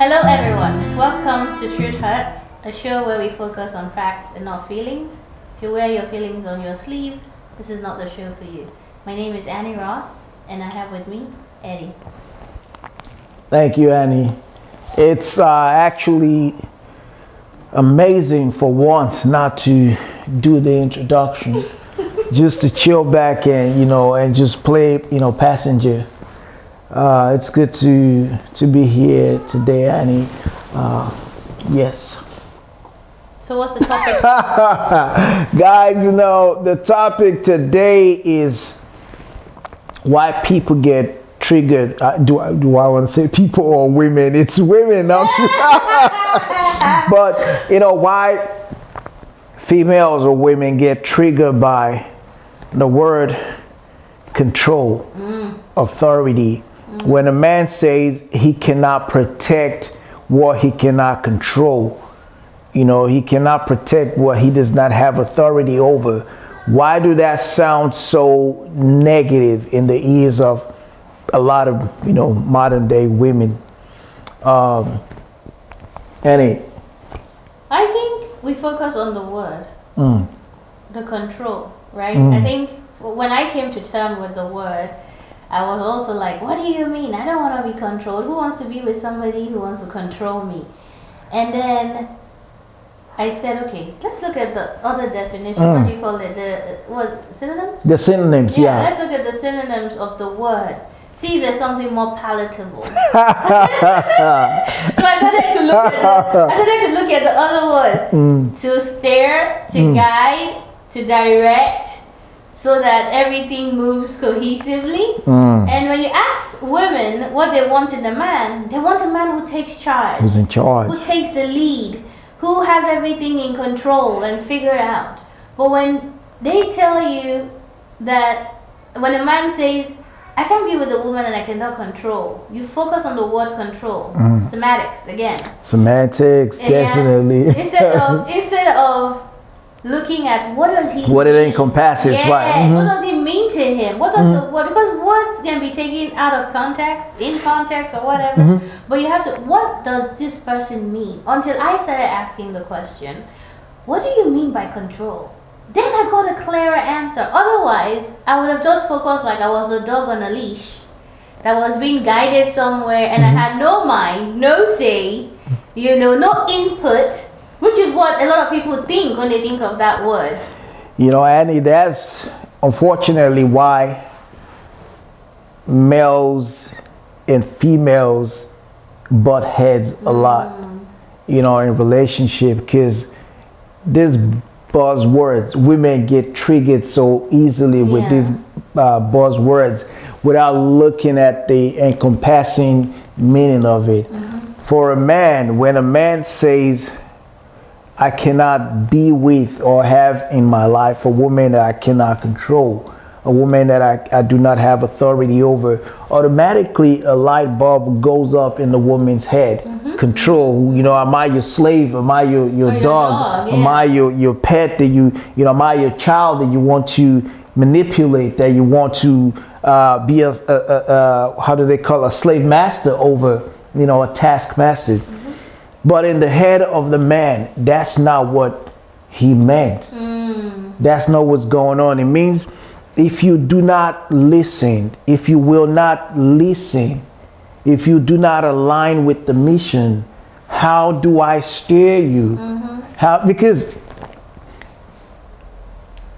Hello everyone, welcome to Truth Hurts, a show where we focus on facts and not feelings. If you wear your feelings on your sleeve, this is not the show for you. My name is Annie Ross, and I have with me Eddie. Thank you, Annie. It's actually amazing for once not to do the introduction, just to chill back and just play passenger. It's good to be here today, Annie. Yes. So what's the topic? Guys, the topic today is why people get triggered. Do I want to say people or women? It's women. But why females or women get triggered by the word control, authority. When a man says he cannot protect what he cannot control, he cannot protect what he does not have authority over. Why do that sound so negative in the ears of a lot of, modern day women? Annie? I think we focus on the word, the control, right? I think when I came to terms with the word, I was also like, what do you mean? I don't want to be controlled. Who wants to be with somebody who wants to control me? And then I said, okay, let's look at the other definition. What do you call it? Synonyms? The synonyms, yeah. Let's look at the synonyms of the word. See if there's something more palatable. So I started to look at the other word. To steer, to guide, to direct, so that everything moves cohesively. And when you ask women what they want in a man, they want a man who takes charge. Who's in charge. Who takes the lead. Who has everything in control and figure out. But when they tell you that, when a man says, I can be with a woman and I cannot control, you focus on the word control. Semantics, again. Semantics, definitely. Instead of looking at what does he what mean? it encompasses, right? What does it mean to him? What does the word, because words can be taken out of context, in context or whatever, but you have to, what does this person mean? Until I started asking the question, what do you mean by control? Then I got a clearer answer. Otherwise, I would have just focused like I was a dog on a leash that was being guided somewhere, and I had no mind, no say, no input, which is what a lot of people think when they think of that word. Annie, that's unfortunately why males and females butt heads a lot, in relationship, because there's buzzwords. Women get triggered so easily with these buzzwords without looking at the encompassing meaning of it. For a man, when a man says, I cannot be with or have in my life a woman that I cannot control, a woman that I do not have authority over, automatically a light bulb goes off in the woman's head. Control, am I your slave? Am I your dog? Am I your pet that am I your child that you want to manipulate, that you want to be a how do they call it, a slave master over, a taskmaster? But in the head of the man, that's not what he meant. That's not what's going on. It means if you do not listen, if you will not listen, if you do not align with the mission, how do I steer you? Because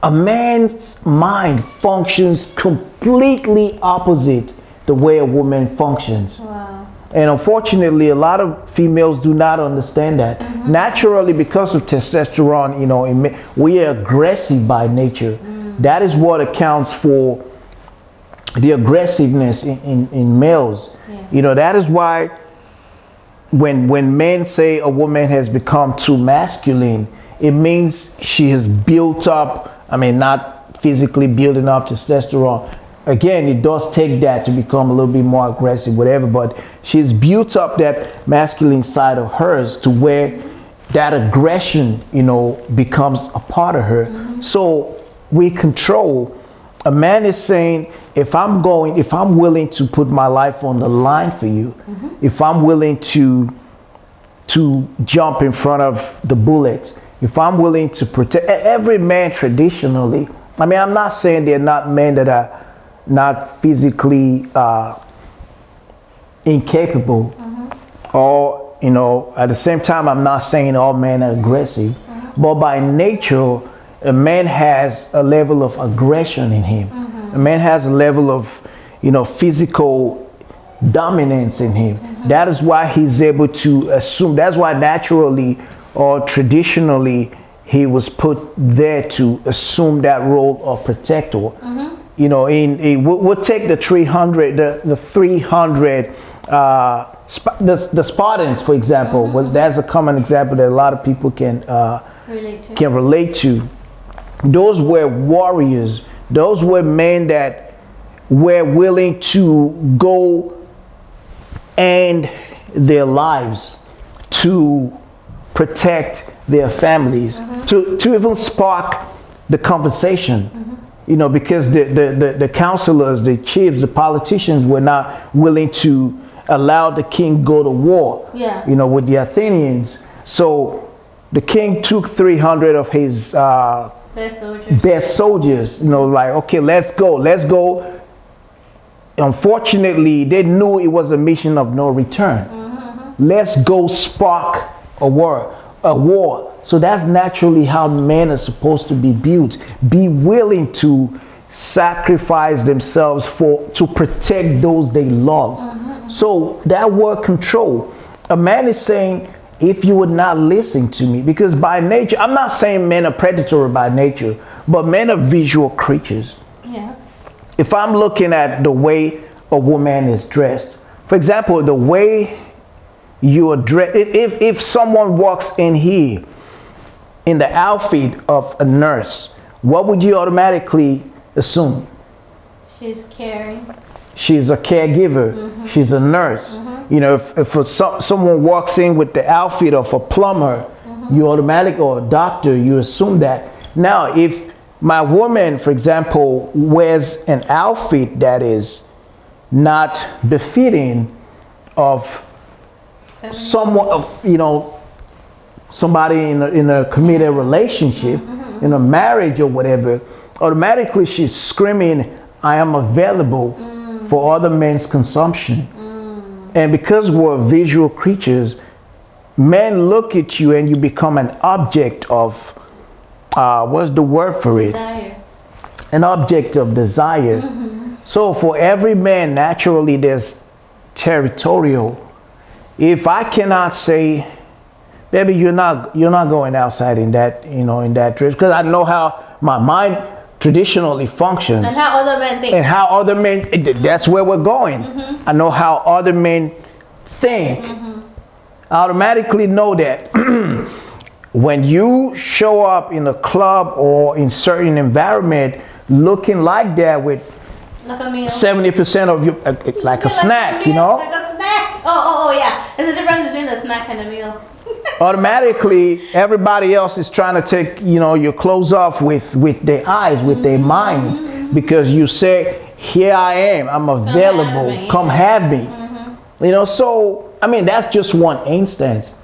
a man's mind functions completely opposite the way a woman functions. Wow. And unfortunately, a lot of females do not understand that. Naturally, because of testosterone, we are aggressive by nature. That is what accounts for the aggressiveness in males. That is why when men say a woman has become too masculine, it means she has built up, not physically building up testosterone. Again, it does take that to become a little bit more aggressive, whatever, but she's built up that masculine side of hers to where that aggression, becomes a part of her. So we control. A man is saying, if I'm willing to put my life on the line for you, if I'm willing to to jump in front of the bullet, if I'm willing to protect every man traditionally, I mean, I'm not saying there are not men that are not physically incapable, or, you know, at the same time, I'm not saying all men are aggressive, but by nature, a man has a level of aggression in him. A man has a level of, you know, physical dominance in him. That is why he's able to assume. That's why naturally or traditionally he was put there to assume that role of protector. You know, we'll take the 300, the 300, the Spartans, for example. Well, that's a common example that a lot of people can relate to. Those were warriors. Those were men that were willing to go end their lives to protect their families, to even spark the conversation. You know, because the counselors, the chiefs, the politicians were not willing to allow the king go to war, you know, with the Athenians. So the king took 300 of his best soldiers, you know, like, okay, let's go. Unfortunately, they knew it was a mission of no return. Let's go spark a war. So that's naturally how men are supposed to be built. Be willing to sacrifice themselves to protect those they love. So that word control, a man is saying, if you would not listen to me, because by nature, I'm not saying men are predatory by nature, but men are visual creatures. If I'm looking at the way a woman is dressed, for example, the way you are dressed, if someone walks in here in the outfit of a nurse, what would you automatically assume? She's caring. She's a caregiver. She's a nurse. You know, if someone walks in with the outfit of a plumber, you automatically, or a doctor, you assume that. Now, if my woman, for example, wears an outfit that is not befitting of someone, you know, somebody in a committed relationship, in a marriage or whatever, automatically she's screaming, I am available for other men's consumption. And because we're visual creatures, men look at you and you become an object of, what's the word for it? Desire. An object of desire. So for every man, naturally there's territorial. If I cannot say, baby, you're not going outside in that, you know, in that dress, because I know how my mind traditionally functions. And how other men think. And how other men, that's where we're going. I know how other men think. I automatically know that when you show up in a club or in certain environment looking like that with like a meal. 70% of you, like a snack, you know? Like a snack. Oh, yeah. There's a difference between a snack and a meal. Automatically, everybody else is trying to take, you know, your clothes off with their eyes, with their mind, because you say, here I am, I'm available, come have me. You know, so, I mean, that's just one instance.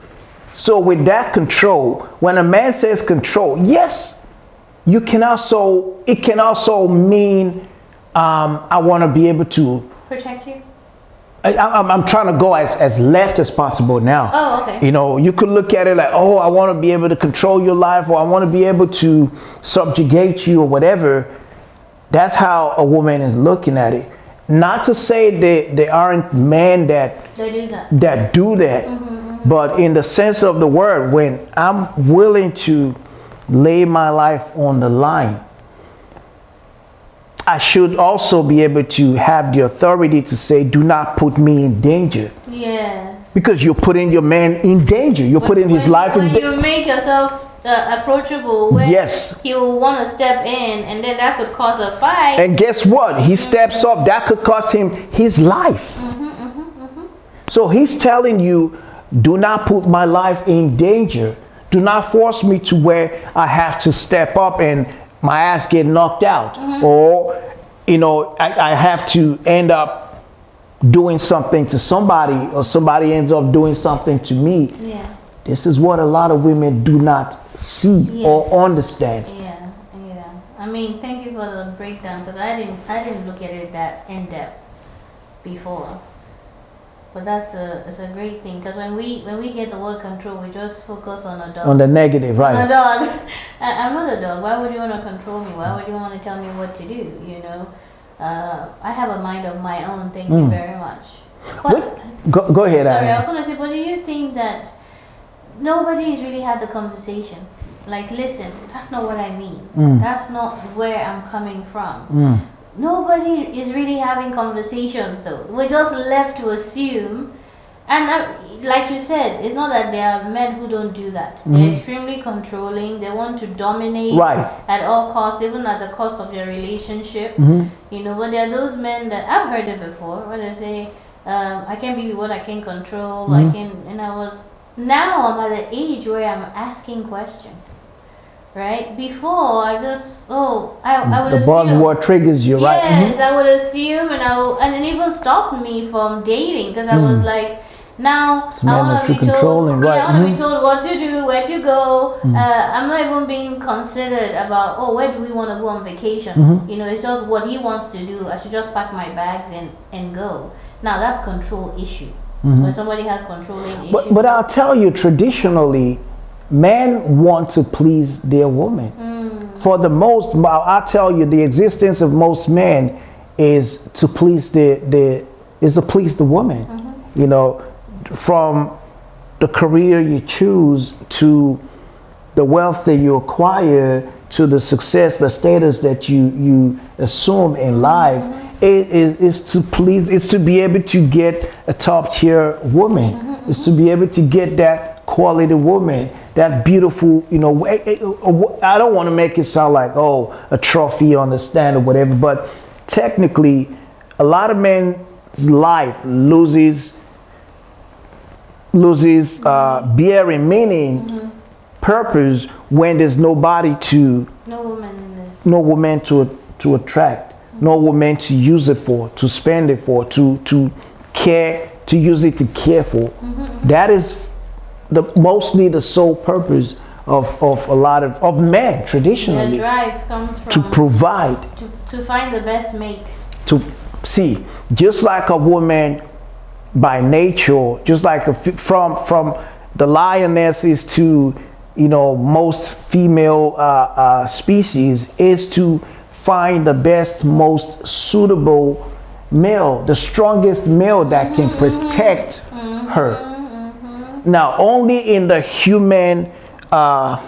So with that control, when a man says control, yes, it can also mean, I want to be able to protect you. I'm trying to go as left as possible now. Oh, okay. You know, you could look at it like, oh, I want to be able to control your life, or I want to be able to subjugate you, or whatever. That's how a woman is looking at it. Not to say that there aren't men that do that. But in the sense of the word, when I'm willing to lay my life on the line, I should also be able to have the authority to say, do not put me in danger. Yes. Because you're putting your man in danger. You're putting his life in danger. When you make yourself approachable, when he will want to step in, and then that could cause a fight. And guess what? He steps up, that could cost him his life. So he's telling you, do not put my life in danger. Do not force me to where I have to step up and my ass get knocked out, or, you know, I have to end up doing something to somebody, or somebody ends up doing something to me. This is what a lot of women do not see or understand. Yeah, yeah. I mean, thank you for the breakdown because I didn't look at it that in depth before. But it's a great thing because when we hear the word control, we just focus on a dog. On the negative, right? I'm a dog. I'm not a dog. Why would you want to control me? Why would you want to tell me what to do? You know, I have a mind of my own. Thank you very much. But, go ahead. Sorry, I was going to say, but do you think that nobody's really had the conversation? Like, listen, that's not what I mean. That's not where I'm coming from. Nobody is really having conversations though. We're just left to assume. And like you said, it's not that there are men who don't do that. They're extremely controlling. They want to dominate at all costs, even at the cost of your relationship. You know, but there are those men that I've heard it before where they say, I can't be what I can control. I can, and now I'm at the age where I'm asking questions. Right? Before, I just, I would assume. The buzzword triggers you, right? Yes, I would assume, and it even stopped me from dating because I was like, now I want to be told, I want to be told what to do, where to go. I'm not even being considered about, where do we want to go on vacation? You know, it's just what he wants to do. I should just pack my bags and go. Now that's control issue. When somebody has controlling issues. But I'll tell you, traditionally, men want to please their woman. For the most, I'll tell you, the existence of most men is to please the woman. You know, from the career you choose to the wealth that you acquire to the success, the status that you assume in life. It is to please. It's to be able to get a top tier woman. It's to be able to get that quality woman. That beautiful, you know, I don't want to make it sound like, a trophy on the stand or whatever, but technically, a lot of men's life loses bearing meaning, purpose when there's nobody to, no woman to attract, no woman to use it for, to spend it for, to care, to use it to care for. That is mostly the sole purpose of a lot of men traditionally. Their drive comes from to provide, to find the best mate. To see, just like a woman by nature, just like from the lionesses to, you know, most female species, is to find the best, most suitable male, the strongest male that can protect her. Now, only in the human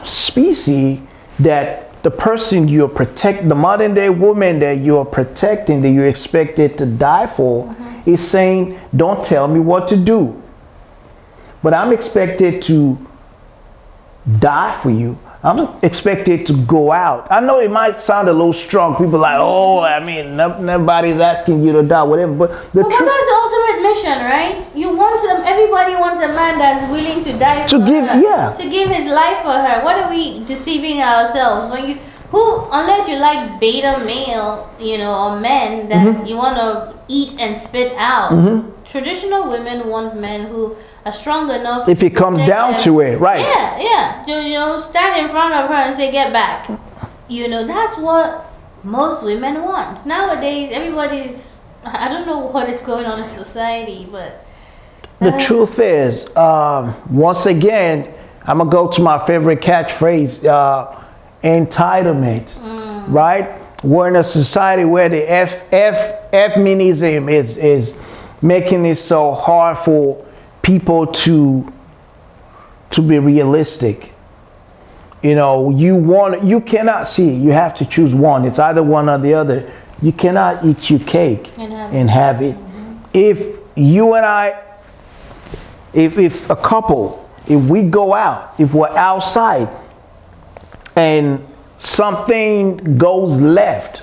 species that the person you're protecting, the modern day woman that you're protecting, that you're expected to die for, is saying, don't tell me what to do. But I'm expected to die for you. I'm expected to go out. I know it might sound a little strong. People are like, I mean, nobody's asking you to die, whatever. But that's the ultimate mission, right? You want everybody wants a man that's willing to die for her. To give his life for her. What are we deceiving ourselves? Unless you like beta male, you know, or men that you want to eat and spit out. Traditional women want men who are strong enough. If it comes down to it, right? Yeah. You know, stand in front of her and say, "Get back." You know, that's what most women want nowadays. I don't know what is going on in society, but the truth is, once again, I'm gonna go to my favorite catchphrase: entitlement. Right? We're in a society where the feminism is making it so hard for people to be realistic. You know, you cannot see. You have to choose one. It's either one or the other. You cannot eat your cake and have it. If you and I, if a couple, if we go out, if we're outside and something goes left,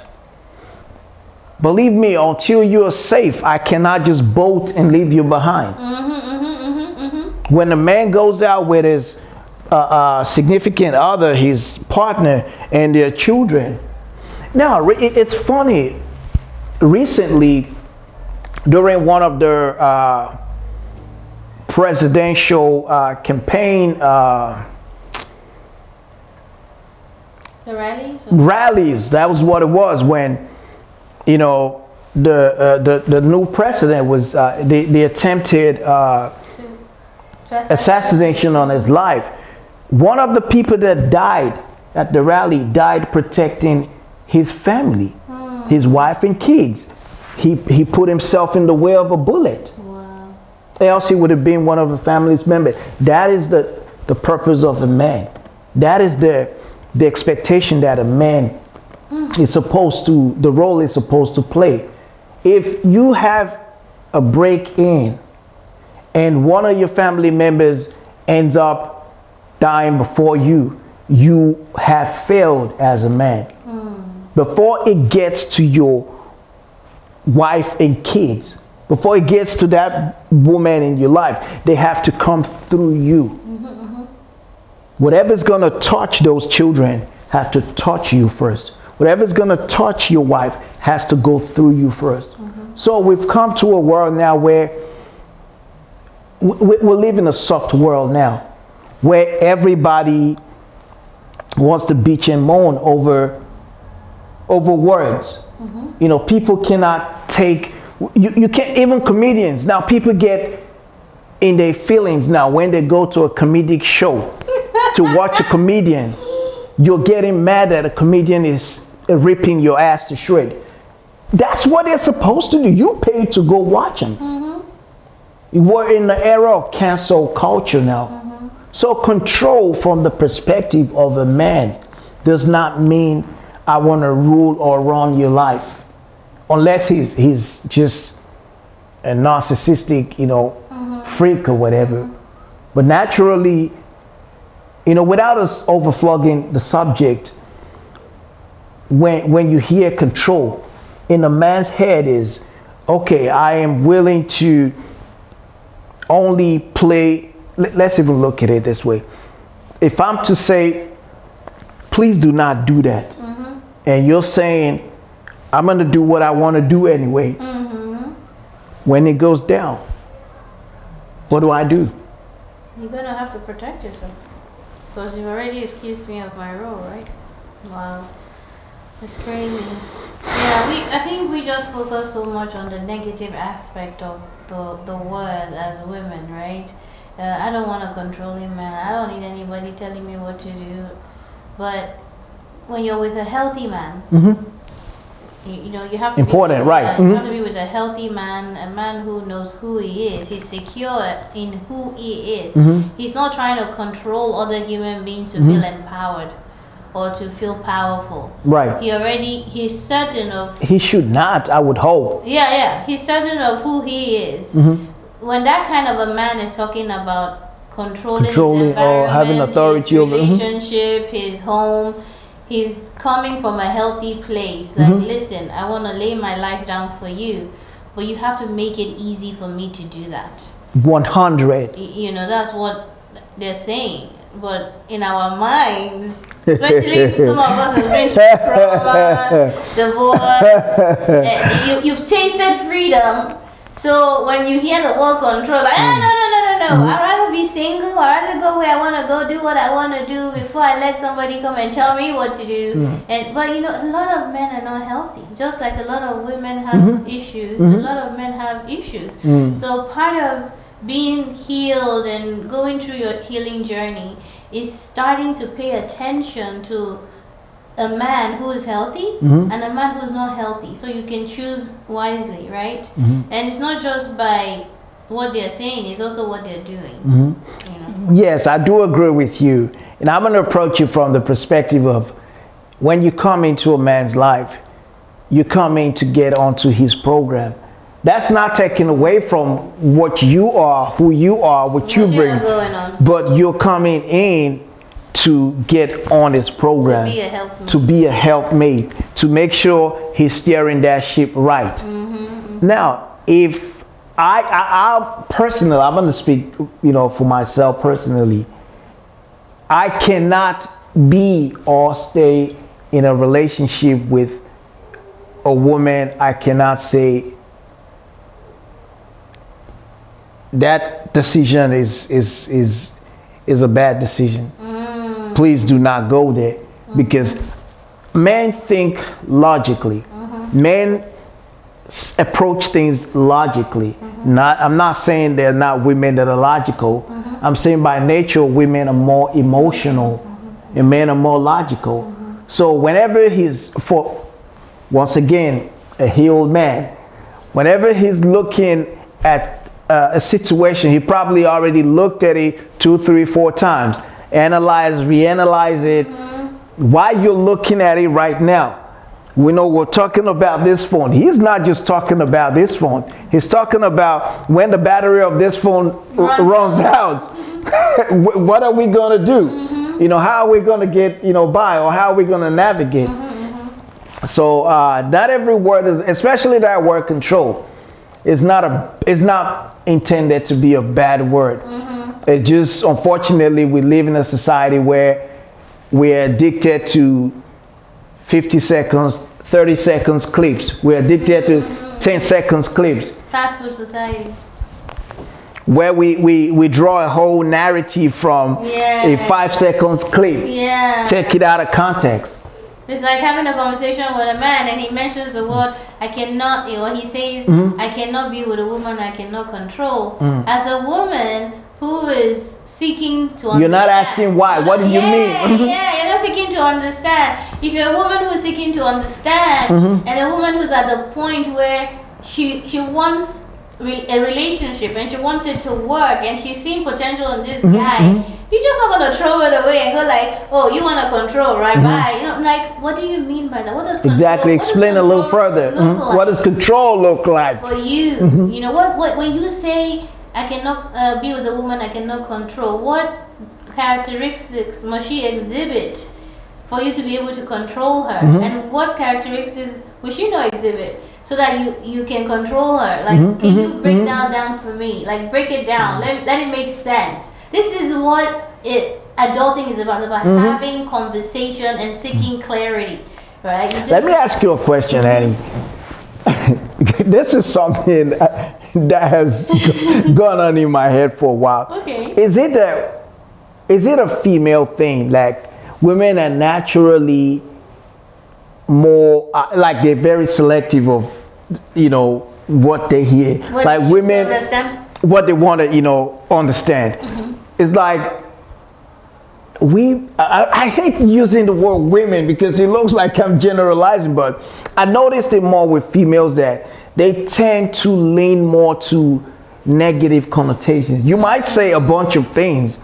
believe me, until you're safe, I cannot just bolt and leave you behind. When a man goes out with his significant other, his partner, and their children. Now, it's funny. Recently, during one of their presidential campaign The rallies? rallies. That was what it was when, you know, the new president was the attempted assassination on his life. One of the people that died at the rally died protecting his family, his wife and kids. He put himself in the way of a bullet. Wow. Else he would have been one of the family's members. That is the purpose of a man. That is the expectation that a man is supposed to, the role is supposed to play. If you have a break in and one of your family members ends up dying before you, you have failed as a man. Before it gets to your wife and kids, before it gets to that woman in your life, they have to come through you. Whatever's going to touch those children has to touch you first. Whatever's going to touch your wife has to go through you first. So we've come to a world now where we live in a soft world now, where everybody wants to bitch and moan over words. You know, people cannot take, you can't, even comedians now, people get in their feelings now when they go to a comedic show to watch a comedian. You're getting mad that a comedian is ripping your ass to shred. That's what they're supposed to do. You pay to go watch them. We're in the era of cancel culture now. So control from the perspective of a man does not mean I want to rule or run your life. Unless he's just a narcissistic, you know, freak or whatever. But naturally, you know, without us overflogging the subject, when you hear control, in a man's head is, okay, I am willing to only play, let's even look at it this way. If I'm to say, please do not do that, and you're saying, I'm going to do what I want to do anyway, when it goes down, what do I do? You're going to have to protect yourself. Because you've already excused me of my role, right? Wow. It's crazy. Yeah, I think we just focus so much on the negative aspect of the word as women, right? I don't want a controlling man. I don't need anybody telling me what to do. But when you're with a healthy man, you know, you have to important, be, right? You have to be with a healthy man, a man who knows who he is. He's secure in who he is. He's not trying to control other human beings to feel empowered or to feel powerful. Right. He's certain of. He should not, I would hope. Yeah. He's certain of who he is. When that kind of a man is talking about controlling his environment, or having authority his over relationship, his home. He's coming from a healthy place. Like, listen, I want to lay my life down for you, but you have to make it easy for me to do that. 100. You know, that's what they're saying. But in our minds, especially some of us have been through trauma, divorce, you've tasted freedom. So when you hear the word control, like, no. I'd rather be single. I'd rather go where I want to go, do what I want to do before I let somebody come and tell me what to do. But you know, a lot of men are not healthy. Just like a lot of women have issues, a lot of men have issues. So part of being healed and going through your healing journey is starting to pay attention to a man who is healthy and a man who is not healthy, so you can choose wisely, right? And it's not just by what they're saying, it's also what they're doing. You know? Yes, I do agree with you, and I'm going to approach you from the perspective of when you come into a man's life, you come in to get onto his program. That's not taken away from what you are, who you are, what you bring, but you're coming in to get on his program, to be a helpmate, to make sure he's steering that ship right. Now, if I personally, I'm going to speak, you know, for myself personally, I cannot be or stay in a relationship with a woman. I cannot say, that decision is a bad decision. Please do not go there, because men think logically. Men approach things logically. I'm not saying there are not women that are logical. I'm saying by nature women are more emotional and men are more logical. So whenever once again, a healed man, whenever he's looking at a situation, he probably already looked at it 2, 3, 4 times, reanalyze it. Why you're looking at it right now? We know we're talking about this phone. He's not just talking about this phone. He's talking about when the battery of this phone runs out. What are we going to do? You know, how are we going to get, by, or how are we going to navigate? So not every word is, especially that word control, is not intended to be a bad word. It just, unfortunately, we live in a society where we're addicted to 50 seconds, 30 seconds clips. We're addicted to 10 seconds clips. Fast food society. Where we draw a whole narrative from a 5 seconds clip. Take it out of context. It's like having a conversation with a man and he mentions the word I cannot, or he says I cannot be with a woman I cannot control. As a woman who is seeking to understand. You're not asking why. What do you mean? You're not seeking to understand. If you're a woman who is seeking to understand, and a woman who's at the point where she wants a relationship and she wants it to work and she's seeing potential in this guy, you're just not gonna throw it away and go like, oh, you want to control, right? Bye. You know, like, what do you mean by that? What does control, exactly? Explain a little further. Like? What does control look like for you? You know, what when you say I cannot be with a woman I cannot control, what characteristics must she exhibit for you to be able to control her? And what characteristics will she not exhibit so that you can control her? Like, can you break down for me? Like, break it down. Let it make sense. This is what adulting is about. It's about having conversation and seeking clarity, right? Let me ask you a question, Annie. This is something that has gone on in my head for a while. Okay. Is it a female thing? Like, women are naturally more like they're very selective of what they hear. Like women, what they want to understand. It's like I hate using the word women because it looks like I'm generalizing, but I noticed it more with females that they tend to lean more to negative connotations. You might say a bunch of things.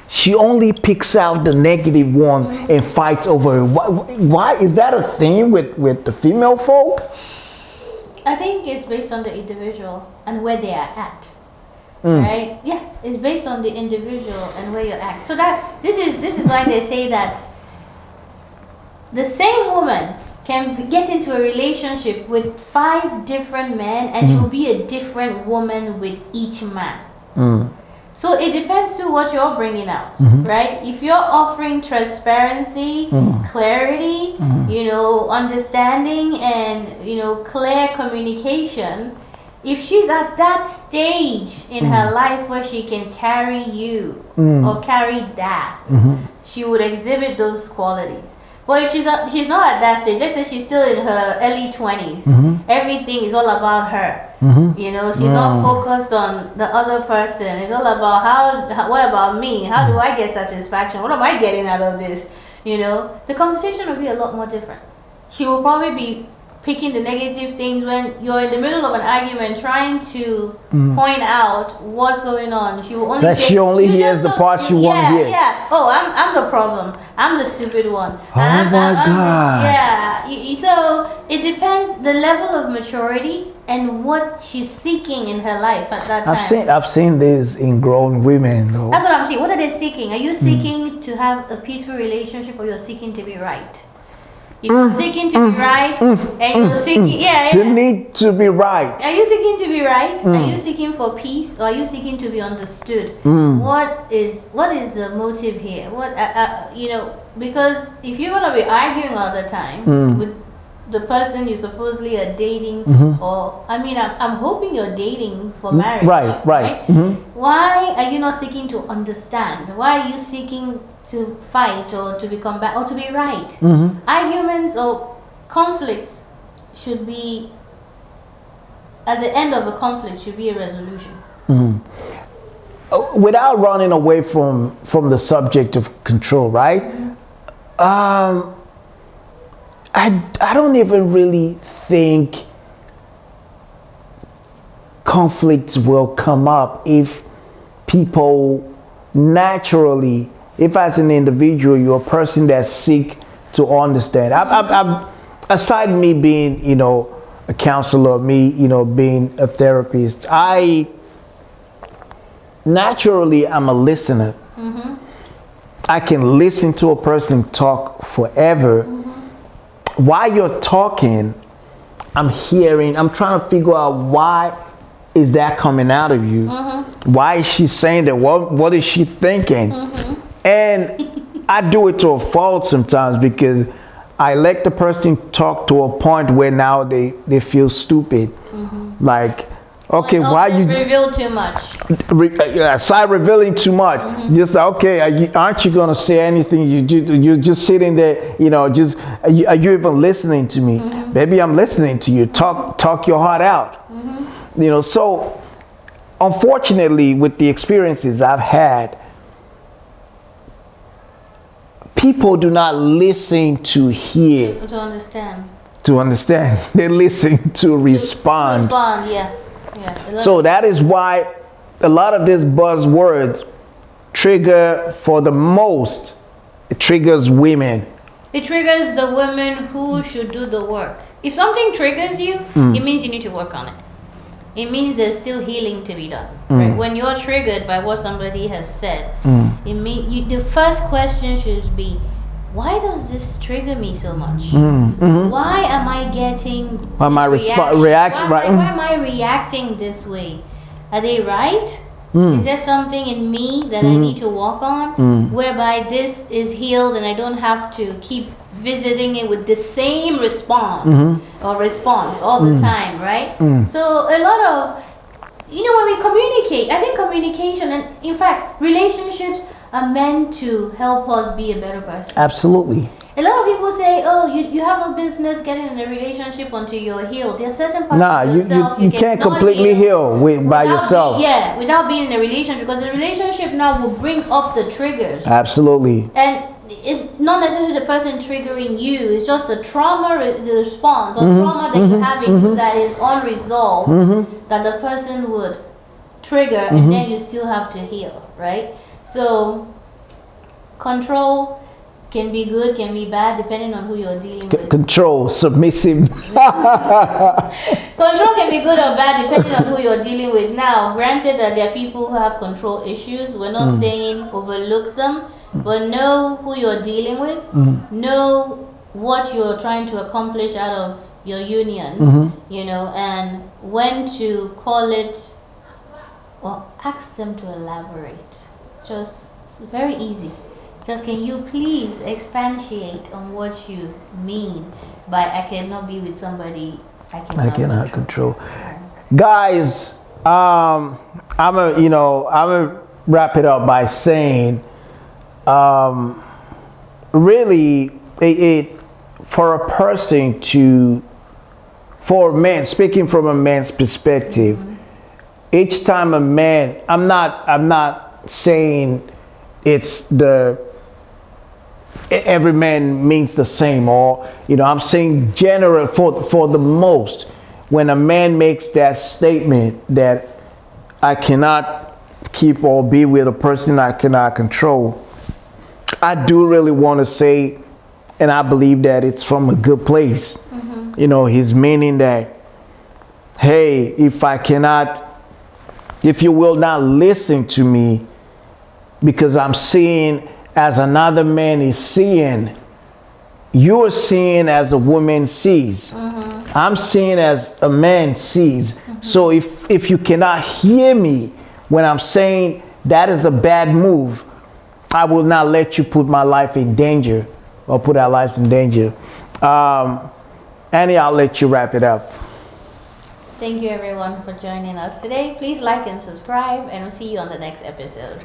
She only picks out the negative one and fights over it. Why is that a thing with the female folk? I think it's based on the individual and where they are at. Right? Yeah, it's based on the individual and where you're at. So that this is why they say that the same woman can get into a relationship with 5 different men and she'll be a different woman with each man. So it depends to what you're bringing out, right? If you're offering transparency, clarity, understanding, and clear communication, if she's at that stage in her life where she can carry you or carry that, she would exhibit those qualities. But if she's not at that stage, let's say she's still in her early 20s, everything is all about her. She's not focused on the other person. It's all about what about me? How do I get satisfaction? What am I getting out of this? The conversation will be a lot more different. She will probably be picking the negative things when you're in the middle of an argument trying to point out what's going on. She will only she only hears the part she wants to hear. Yeah. Oh, I'm the problem. I'm the stupid one. Oh my God. So it depends the level of maturity and what she's seeking in her life at that time. I've seen this in grown women though. That's what I'm saying. What are they seeking? Are you seeking to have a peaceful relationship, or you're seeking to be right? If you're seeking to be right, and you're seeking, they need to be right. Are you seeking to be right? Are you seeking for peace, or are you seeking to be understood? What is the motive here? Because if you're gonna be arguing all the time with the person you supposedly are dating, or I mean, I'm hoping you're dating for marriage. Right. Why are you not seeking to understand? Why are you seeking to fight or to become bad or to be right? Arguments or conflicts should be, at the end of a conflict, should be a resolution. Without running away from the subject of control, right? I don't even really think conflicts will come up if people naturally, if as an individual you're a person that seek to understand. Aside me being, a counselor, me, being a therapist, I'm a listener. I can listen to a person talk forever. While you're talking, I'm trying to figure out why is that coming out of you? Why is she saying that? What is she thinking? And I do it to a fault sometimes because I let the person talk to a point where now they feel stupid. Like, okay, why you reveal too much? Aside revealing too much, just okay. Aren't you gonna say anything? You're just sitting there, are you even listening to me? Maybe I'm listening to you. Talk your heart out. So unfortunately, with the experiences I've had, people do not listen to hear. To understand. They listen to respond. Respond, yeah. So that is why a lot of these buzzwords trigger, for the most, it triggers women. It triggers the women who should do the work. If something triggers you, it means you need to work on it. It means there's still healing to be done. Right? When you're triggered by what somebody has said, it means the first question should be, why does this trigger me so much? Why am I getting why am I reacting this way? Are they right? Is there something in me that I need to work on, whereby this is healed and I don't have to keep visiting it with the same response all the time, right? So a lot of, when we communicate, I think communication, and in fact relationships are meant to help us be a better person. Absolutely. A lot of people say, oh, you have no business getting in a relationship until you're healed. There's certain parts of yourself you can't completely heal by yourself. Without being in a relationship, because the relationship now will bring up the triggers. Absolutely. And it's not necessarily the person triggering you, it's just a trauma response or trauma that you have in you that is unresolved, that the person would trigger, and then you still have to heal, right? So control can be good, can be bad, depending on who you're dealing with. Control, submissive. Control can be good or bad depending on who you're dealing with. Now, granted that there are people who have control issues. We're not saying overlook them, but know who you're dealing with. Know what you're trying to accomplish out of your union, and when to call it, or ask them to elaborate. Just very easy. Just, can you please expatiate on what you mean by I cannot be with somebody I cannot control. Guys, I'm gonna wrap it up by saying, really, for a person for a man, speaking from a man's perspective, each time a man, I'm not saying it's every man means the same, or I'm saying general for the most, when a man makes that statement that I cannot keep or be with a person I cannot control, I do really want to say, and I believe that it's from a good place. He's meaning that, hey, if you will not listen to me, because I'm seeing as another man is seeing, you're seeing as a woman sees. I'm seeing as a man sees. So if you cannot hear me when I'm saying that is a bad move, I will not let you put my life in danger or put our lives in danger. Annie, I'll let you wrap it up. Thank you everyone for joining us today. Please like and subscribe, and we'll see you on the next episode.